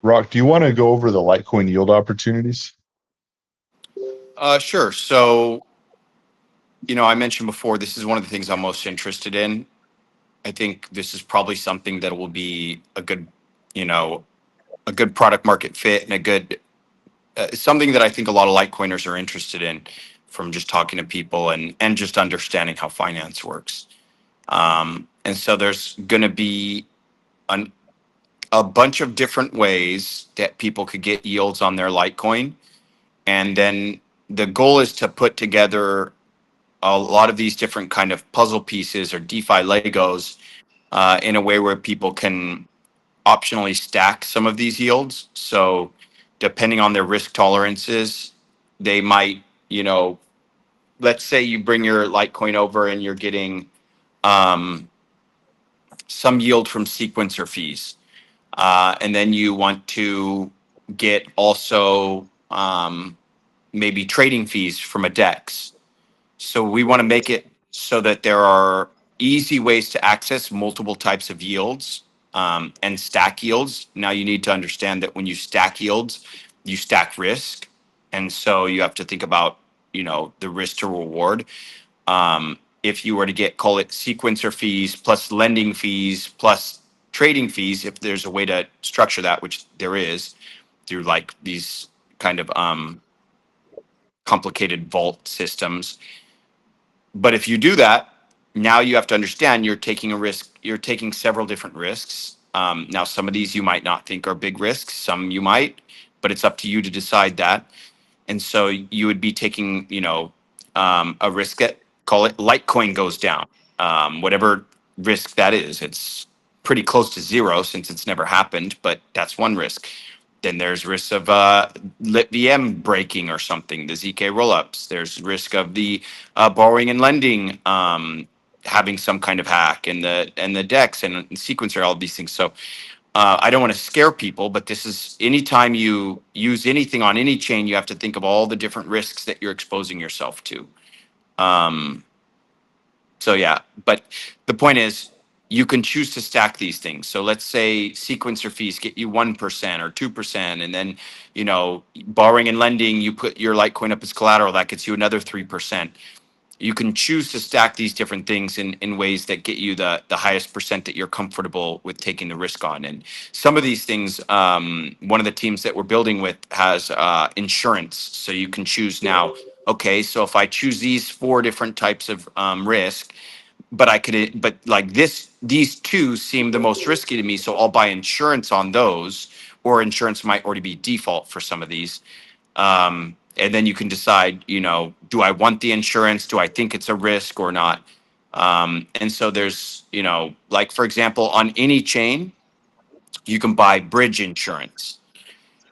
Roc, do you want to go over the Litecoin yield opportunities? Sure. So, I mentioned before, this is one of the things I'm most interested in. I think this is probably something that will be a good product market fit and a good something that I think a lot of Litecoiners are interested in from just talking to people and just understanding how finance works. And so there's going to be a bunch of different ways that people could get yields on their Litecoin. And then the goal is to put together a lot of these different kind of puzzle pieces or DeFi Legos in a way where people can optionally stack some of these yields. So depending on their risk tolerances, they might, let's say you bring your Litecoin over and you're getting some yield from sequencer fees. And then you want to get also maybe trading fees from a DEX. So we want to make it so that there are easy ways to access multiple types of yields and stack yields. Now you need to understand that when you stack yields, you stack risk. And so you have to think about, the risk to reward. If you were to get, call it sequencer fees plus lending fees plus trading fees, if there's a way to structure that, which there is, through like these kind of complicated vault systems. But if you do that, now you have to understand you're taking a risk. You're taking several different risks. Now, some of these you might not think are big risks. Some you might, but it's up to you to decide that. And so you would be taking, a risk that, call it Litecoin goes down, whatever risk that is. It's pretty close to zero since it's never happened, but that's one risk. Then there's risks of LitVM breaking or something, the ZK rollups. There's risk of the borrowing and lending having some kind of hack, and the DEX and sequencer, all of these things. So I don't want to scare people, but this is anytime you use anything on any chain, you have to think of all the different risks that you're exposing yourself to. So yeah, but the point is you can choose to stack these things. So let's say sequencer fees get you 1% or 2%, and then, borrowing and lending, you put your Litecoin up as collateral, that gets you another 3%. You can choose to stack these different things in ways that get you the highest percent that you're comfortable with taking the risk on. And some of these things, one of the teams that we're building with has insurance. So you can choose now, okay, so if I choose these 4 different types of risk, but like these 2 seem the most risky to me, so I'll buy insurance on those, or insurance might already be default for some of these. And then you can decide, do I want the insurance? Do I think it's a risk or not? And so there's, like, for example, on any chain, you can buy bridge insurance.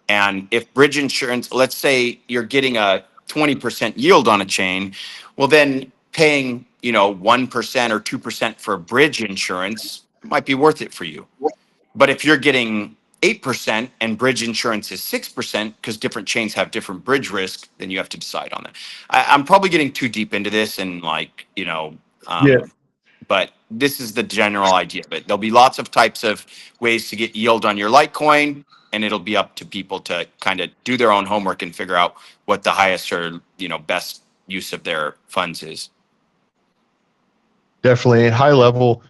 And if bridge insurance, let's say you're getting a 20% yield on a chain, well, then paying, 1% or 2% for bridge insurance might be worth it for you. But if you're getting 8% and bridge insurance is 6%, because different chains have different bridge risk, then you have to decide on that. I'm probably getting too deep into this and Yeah, but this is the general idea. But there'll be lots of types of ways to get yield on your Litecoin, and it'll be up to people to kind of do their own homework and figure out what the highest or best use of their funds is. definitely. At high level,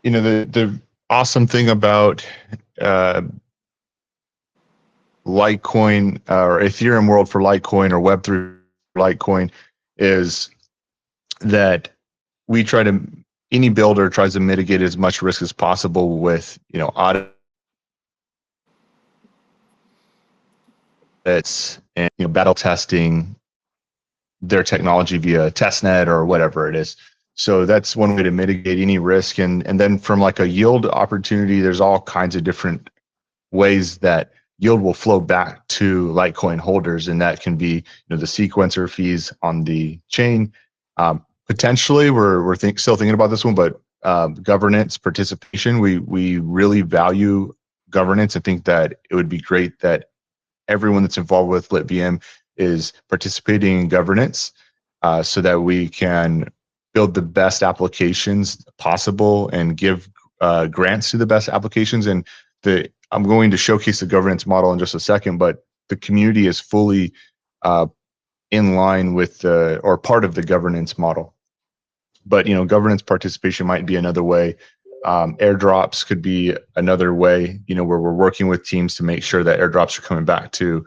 the awesome thing about Litecoin or Ethereum world for Litecoin or Web3 Litecoin is that any builder tries to mitigate as much risk as possible with, audits and, battle testing their technology via testnet or whatever it is. So that's one way to mitigate any risk. And then from like a yield opportunity, there's all kinds of different ways that yield will flow back to Litecoin holders, and that can be, the sequencer fees on the chain. Potentially, we're still thinking about this one, but governance participation, we really value governance. I think that it would be great that everyone that's involved with LitVM is participating in governance, so that we can build the best applications possible and give grants to the best applications. And the I'm going to showcase the governance model in just a second, but the community is fully in line with the, or part of the governance model. But governance participation might be another way. Airdrops could be another way, where we're working with teams to make sure that airdrops are coming back to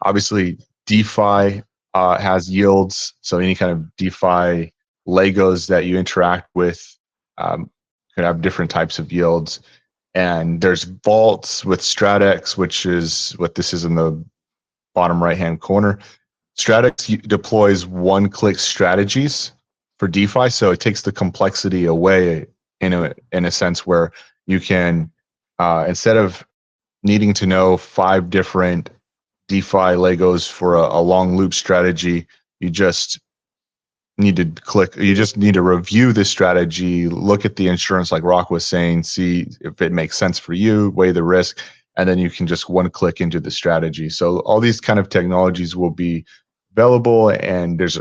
obviously DeFi has yields. So any kind of DeFi Legos that you interact with could have different types of yields. And there's vaults with StratX, which is what this is in the bottom right-hand corner. StratX deploys one-click strategies for DeFi, so it takes the complexity away in a sense where you can, instead of needing to know 5 different DeFi Legos for a long loop strategy, you just need to review the strategy, look at the insurance like Roc was saying, see if it makes sense for you, weigh the risk, and then you can just one click into the strategy. So all these kind of technologies will be available, and there's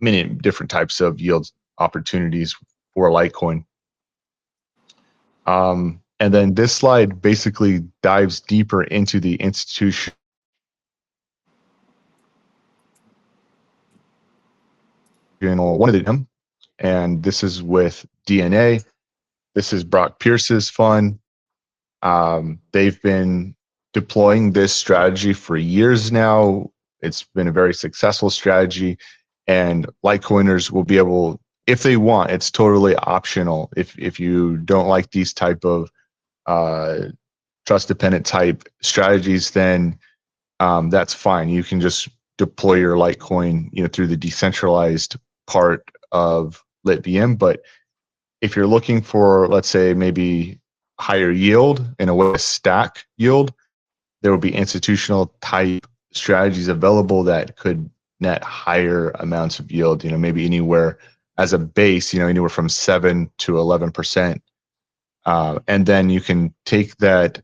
many different types of yield opportunities for Litecoin. And then this slide basically dives deeper into the institution. One of them, and this is with DNA. This is Brock Pierce's fund. They've been deploying this strategy for years now. It's been a very successful strategy, and Litecoiners will be able, if they want, it's totally optional. If you don't like these type of trust dependent type strategies, then that's fine. You can just deploy your Litecoin, through the decentralized part of LitVM. But if you're looking for, let's say, maybe higher yield, in a way, a stack yield, there will be institutional type strategies available that could net higher amounts of yield, maybe anywhere as a base, anywhere from 7 to 11%. And then you can take that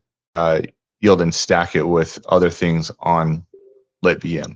yield and stack it with other things on LitVM.